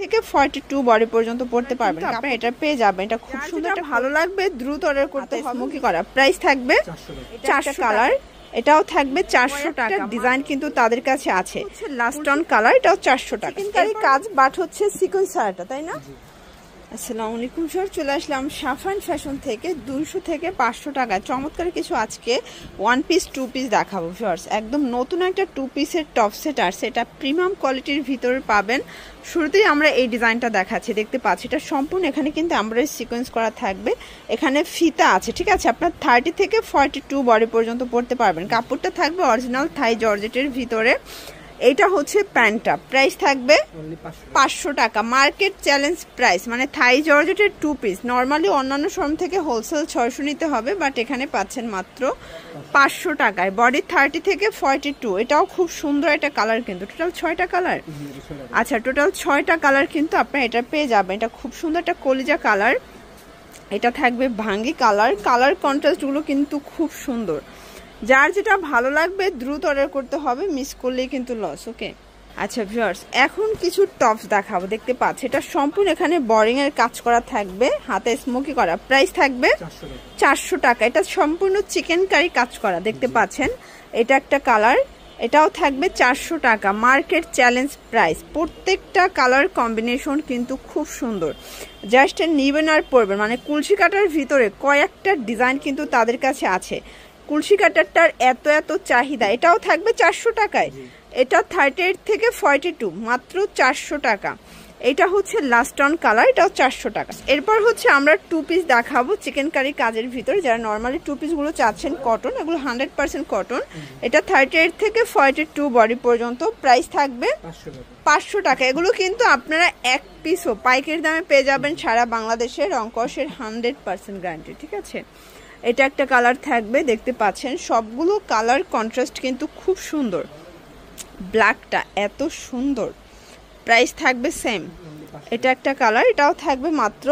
থেকে 42 বডি পর্যন্ত পড়তে পারবেন। আপনারা এটা পেয়ে যাবেন। এটা খুব সুন্দর, ভালো লাগবে, দ্রুত অর্ডার করতে হবে। স্মোকি করা, প্রাইস থাকবে 400 কালার, এটাও থাকবে 400 টাকা। ডিজাইন কিন্তু তাদের কাছে আছে। লাস্ট অন কালার, এটাও 400 টাকা। কাজ বাট হচ্ছে সিকোয়েন্স ছাড়াটা, তাই না? আসসালামু আলাইকুম স্যার, চলে আসলাম সাফান ফ্যাশন থেকে 200 থেকে 500 টাকা চমৎকার কিছু আজকে ওয়ান পিস টু পিস দেখাবো ভিউয়ার্স। একদম নতুন একটা টু পিসের টপ সেট আসছে, এটা প্রিমিয়াম কোয়ালিটির ভিতরে পাবেন। শুরুতেই আমরা এই ডিজাইনটা দেখাচ্ছি, দেখতে পাচ্ছি এটা সম্পূর্ণ এখানে কিন্তু আমরা সিকোয়েন্স করা থাকবে, এখানে ফিতা আছে, ঠিক আছে? আপনার 30 থেকে 42 বডি পর্যন্ত পড়তে পারবেন। কাপড়টা থাকবে অরিজিনাল থাই জর্জেটের ভিতরে। এইটা হচ্ছে প্যান্টটা, প্রাইস থাকবে 500 টাকা, মার্কেট চ্যালেঞ্জ প্রাইস। মানে থাই জর্জেটের টু পিস নর্মালি অন্যান্য শোরুম থেকে হোলসেল 600 নিতে হবে, বাট এখানে পাচ্ছেন মাত্র 500 টাকায়। বডি 30 থেকে 42, এটাও খুব সুন্দর একটা কালার, কিন্তু টোটাল 6টা কালার। আচ্ছা, টোটাল 6টা কালার কিন্তু আপনারা এটা পেয়ে যাবেন। এটা খুব সুন্দর একটা কলিজা কালার, এটা থাকবে ভাঙ্গি কালার। কালার কন্ট্রাস্টগুলো কিন্তু খুব সুন্দর। যার যেটা ভালো লাগবে দ্রুত অর্ডার করতে হবে, মিস করলেই কিন্তু লস। ওকে, আচ্ছা ভিউয়ার্স, এখন কিছু টপস দেখাবো। দেখতে পাচ্ছি এটা সম্পূর্ণ এখানে বোরিং এর কাজ করা থাকবে, হাতে স্মোকি করা, প্রাইস থাকবে 400 টাকা। এটা সম্পূর্ণ চিকেন কারি কাজ করা, দেখতে পাচ্ছেন। এটা একটা কালার, এটাও থাকবে 400 টাকা, মার্কেট চ্যালেঞ্জ প্রাইস। প্রত্যেকটা কালার কম্বিনেশন কিন্তু খুব সুন্দর, জাস্ট নিবেন আর পরবেন। মানে কুলসি কাটার ভিতরে কয়েকটা ডিজাইন কিন্তু তাদের কাছে আছে। কুলসি কাটারটার এত চাহিদা, এটাও থাকবে 400 টাকায়। এটা 38 থেকে 42, মাত্র 400 টাকা। এটা হচ্ছে লাস্ট অন কালার, এটাও 400 টাকা। এরপর হচ্ছে আমরা টু পিস দেখাবো চিকেন কারি কাজের ভিতরে। যারা নর্মালি টু পিসগুলো চাচ্ছেন কটন, এগুলো 100% কটন। এটা 38 থেকে 42 বডি পর্যন্ত, প্রাইস থাকবে 500 টাকা। এগুলো কিন্তু আপনারা এক পিসও পাইকারি দামে পেয়ে যাবেন সারা বাংলাদেশে, রংকসের 100% গ্যারান্টি, ঠিক আছে? এটা একটা কালার থাকবে, দেখতে পাচ্ছেন। সবগুলো কালার কন্ট্রাস্ট কিন্তু খুব সুন্দর। ব্ল্যাকটা এত সুন্দর, প্রাইস থাকবে সেম। এটা একটা কালার, এটাও থাকবে মাত্র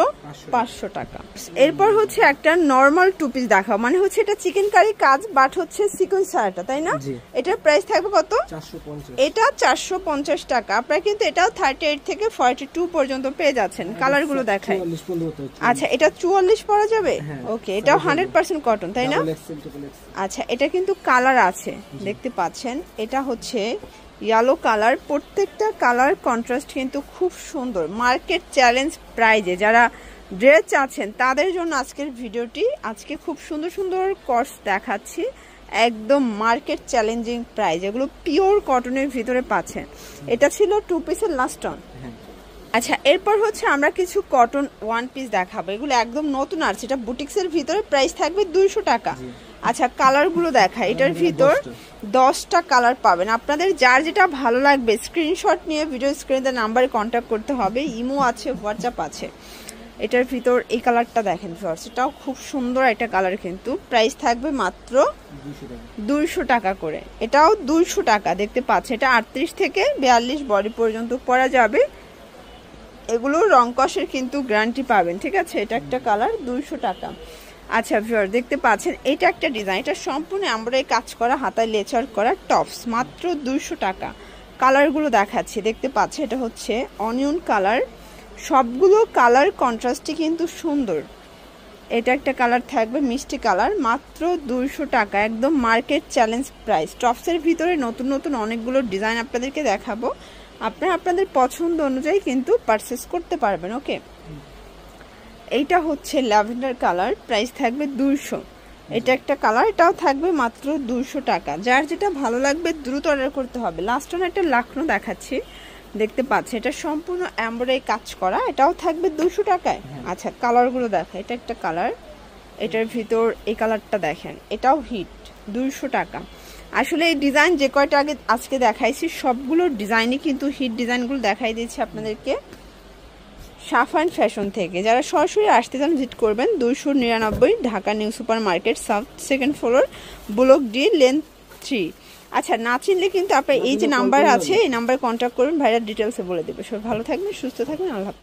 500 টাকা। এরপর হচ্ছে একটা নর্মাল টু পিস দেখাও, মানে হচ্ছে এটা চিকেন কারি কাজ বাট হচ্ছে সিকোয়েন্স ছাড়াটা, তাই না? এটার প্রাইস থাকবে কত? 450। এটা 450 টাকা। আপনারা কিন্তু এটাও 38 থেকে 42 পর্যন্ত পেয়ে যাচ্ছেন। কালারগুলো দেখাই। আচ্ছা, এটা 44 পরা যাবে? ওকে, এটাও 100% কটন, তাই না? আচ্ছা, এটা কিন্তু কালার আছে, দেখতে পাচ্ছেন। এটা হচ্ছে ইয়েলো কালার। প্রত্যেকটা কালার কন্ট্রাস্ট কিন্তু খুব সুন্দর, মার্কেট চ্যালেঞ্জ প্রাইজে। যারা ড্রেস আছেন তাদের জন্য আজকের ভিডিওটি। আজকে খুব সুন্দর সুন্দর কটস দেখাচ্ছি, একদম মার্কেট চ্যালেঞ্জিং প্রাইস, এগুলো পিওর কটনের ভিতরে পাচ্ছেন। এটা ছিল টু পিসের লাস্ট অন। আচ্ছা, এরপর হচ্ছে আমরা কিছু কটন ওয়ান পিস দেখাবো, এগুলো একদম নতুন আসছে, এটা বুটিক্সের ভিতরে, প্রাইস থাকবে 200 টাকা। আচ্ছা, কালারগুলো দেখায়। এটার ভিতর 10টা কালার পাবেন। আপনাদের যার যেটা ভালো লাগবে স্ক্রিনশট নিয়ে ভিডিও স্ক্রিনে নাম্বারে কন্ট্যাক্ট করতে হবে। ইমো আছে, হোয়াটসঅ্যাপ আছে। এটার ভিতর এই কালারটা দেখেন ভিউয়ার্স, এটাও খুব সুন্দর একটা কালার, কিন্তু প্রাইস থাকবে মাত্র 200 টাকা করে। এটাও 200 টাকা, দেখতে পাচ্ছেন। এটা 38 থেকে 42 বডি পর্যন্ত পরা যাবে। এগুলো রংকসের কিন্তু গ্যারান্টি পাবেন, ঠিক আছে? এটা একটা কালার, 200 টাকা। আচ্ছা ভিউয়ার, দেখতে পাচ্ছেন এটা একটা ডিজাইন, এটা সম্পূর্ণ আমরা কাজ করা, হাতায় লেচার করা টপস, মাত্র 200 টাকা। কালারগুলো দেখাচ্ছি, দেখতে পাচ্ছেন। এটা হচ্ছে অনিয়ন কালার, সবগুলো কালার কন্ট্রাস্টই কিন্তু সুন্দর। এটা একটা কালার থাকবে মিষ্টি কালার, মাত্র 200 টাকা, একদম মার্কেট চ্যালেঞ্জ প্রাইস। টপসের ভিতরে নতুন নতুন অনেকগুলো ডিজাইন আপনাদেরকে দেখাবো, আপনারা আপনাদের পছন্দ অনুযায়ী কিন্তু পারচেস করতে পারবেন। ওকে, এইটা হচ্ছে ল্যাভেন্ডার কালার, প্রাইস থাকবে 200। এটা একটা কালার, এটাও থাকবে মাত্র 200 টাকা। যার যেটা ভালো লাগবে দ্রুত অর্ডার করতে হবে। লাস্ট অন একটা লাখনো দেখাচ্ছি, দেখতে পাচ্ছি। এটা সম্পূর্ণ এমব্রয়ডারি কাজ করা, এটাও থাকবে 200 টাকায়। আচ্ছা, কালারগুলো দেখা। এটা একটা কালার, এটার ভিতর এই কালারটা দেখেন, এটাও হিট, 200 টাকা। আসলে এই ডিজাইন যে কয়টা আগে আজকে দেখাইছি সবগুলো ডিজাইনই কিন্তু হিট ডিজাইনগুলো দেখাই দিয়েছি আপনাদেরকে সাফান ফ্যাশন থেকে। যারা সরাসরি আসতে চান ভিজিট করবেন 299 Dhaka new super market, south, second floor, block D, lane 3। আচ্ছা, না চিনলে কিন্তু আপনার এই যে নাম্বার আছে, এই নাম্বারে কন্ট্যাক্ট করবেন, ভাইরা ডিটেলসে বলে দেবে। সবাই ভালো থাকবেন, সুস্থ থাকবেন, আল্লাহ হাফেজ।